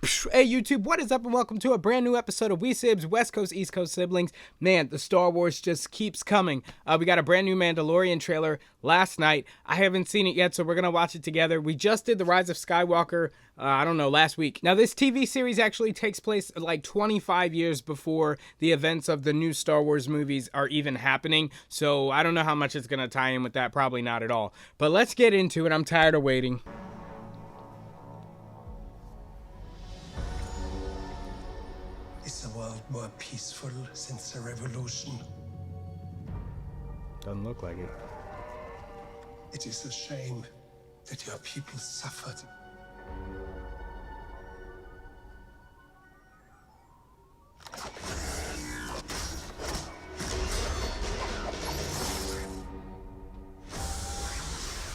Hey YouTube, what is up and welcome to a brand new episode of SIBZ, West Coast, East Coast siblings. Man, the Star Wars just keeps coming. We got a brand new Mandalorian trailer last night. I haven't seen it yet, so we're going to watch it together. We just did The Rise of Skywalker, last week. Now, this TV series actually takes place like 25 years before the events of the new Star Wars movies are even happening. So I don't know how much it's going to tie in with that. Probably not at all. But let's get into it. I'm tired of waiting. Is the world more peaceful since the revolution? Doesn't look like it. It is a shame that your people suffered.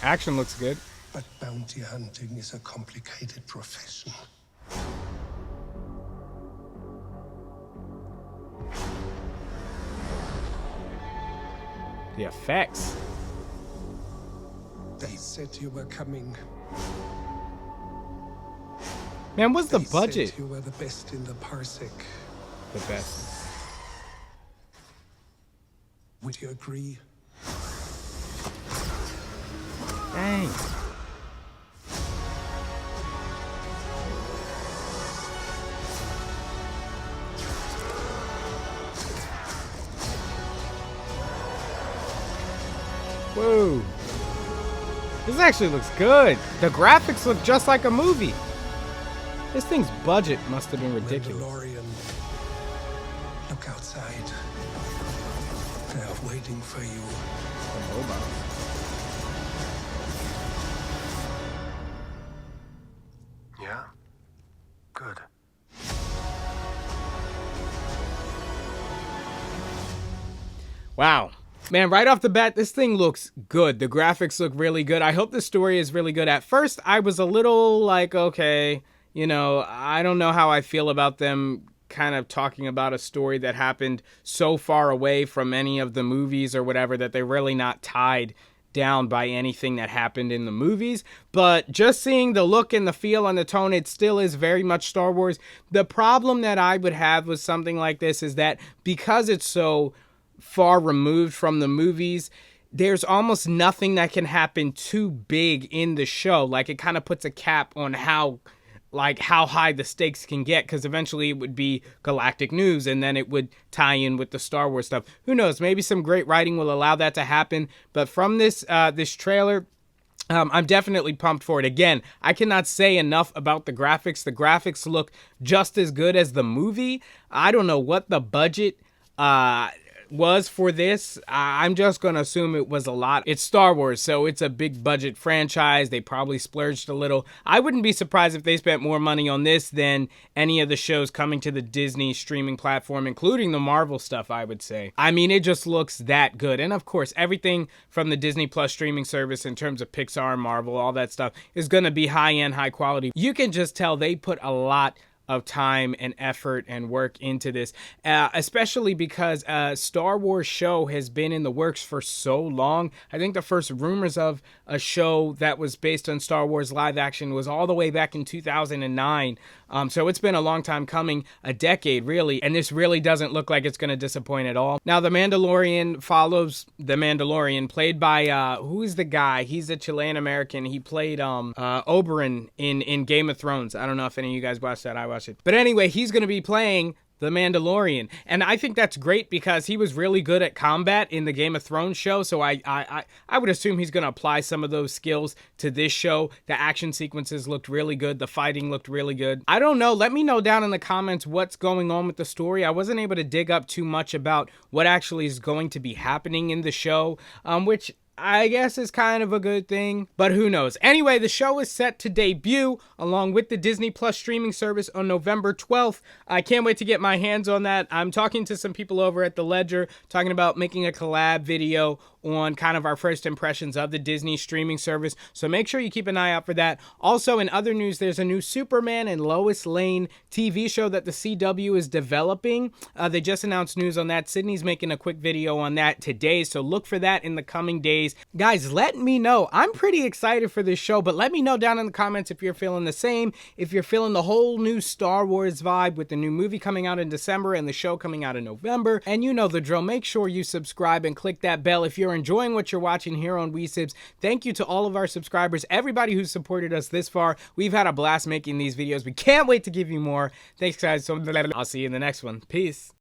Action looks good. But bounty hunting is a complicated profession. The effects. They said you were coming. Man, what's the They budget? said you were the best in the parsec. The best. Would you agree? Dang. Whoa. This actually looks good. The graphics look just like a movie. This thing's budget must have been ridiculous. Mandalorian. Look outside. They are waiting for you. The robots. Yeah? Good. Wow. Man, right off the bat, this thing looks good. The graphics look really good. I hope the story is really good. At first, I was a little like, okay, you know, I don't know how I feel about them kind of talking about a story that happened so far away from any of the movies or whatever that they're really not tied down by anything that happened in the movies. But just seeing the look and the feel and the tone, it still is very much Star Wars. The problem that I would have with something like this is that because it's so far removed from the movies, there's almost nothing that can happen too big in the show. Like, it kind of puts a cap on how high the stakes can get, because eventually it would be galactic news and then it would tie in with the Star Wars stuff. Who knows? Maybe some great writing will allow that to happen. But from this trailer, I'm definitely pumped for it. Again, I cannot say enough about the graphics. The graphics look just as good as the movie. I don't know what the budget was for this. I'm just gonna assume it was a lot. It's Star Wars, so it's a big budget franchise. They probably splurged a little. I wouldn't be surprised if they spent more money on this than any of the shows coming to the Disney streaming platform, including the Marvel stuff, I would say. I mean, it just looks that good. And of course, everything from the Disney Plus streaming service in terms of Pixar and Marvel, all that stuff, is gonna be high-end, high quality. You can just tell they put a lot of time and effort and work into this, especially because a Star Wars show has been in the works for so long. I think the first rumors of a show that was based on Star Wars live action was all the way back in 2009. So it's been a long time coming, a decade really, and this really doesn't look like it's going to disappoint at all. Now, The Mandalorian follows The Mandalorian, played by, who's the guy? He's a Chilean-American. He played Oberyn in Game of Thrones. I don't know if any of you guys watched that. I watched it. But anyway, he's going to be playing The Mandalorian, and I think that's great because he was really good at combat in the Game of Thrones show, so I would assume he's going to apply some of those skills to this show. The action sequences looked really good. The fighting looked really good. I don't know. Let me know down in the comments what's going on with the story. I wasn't able to dig up too much about what actually is going to be happening in the show, which I guess is kind of a good thing, but who knows. Anyway, the show is set to debut along with the Disney Plus streaming service on November 12th. I can't wait to get my hands on that. I'm talking to some people over at The Ledger, talking about making a collab video on kind of our first impressions of the Disney streaming service. So make sure you keep an eye out for that. Also, in other news, there's a new Superman and Lois Lane TV show that the CW is developing. They just announced news on that. Sydney's making a quick video on that today, so look for that in the coming days. movies. Guys, let me know. I'm pretty excited for this show, but let me know down in the comments if you're feeling the same, if you're feeling the whole new Star Wars vibe with the new movie coming out in December and the show coming out in November. And you know the drill. Make sure you subscribe and click that bell if you're enjoying what you're watching here on SIBZ. Thank you to all of our subscribers, everybody who's supported us this far. We've had a blast making these videos. We can't wait to give you more. Thanks, guys. So I'll see you in the next one. Peace.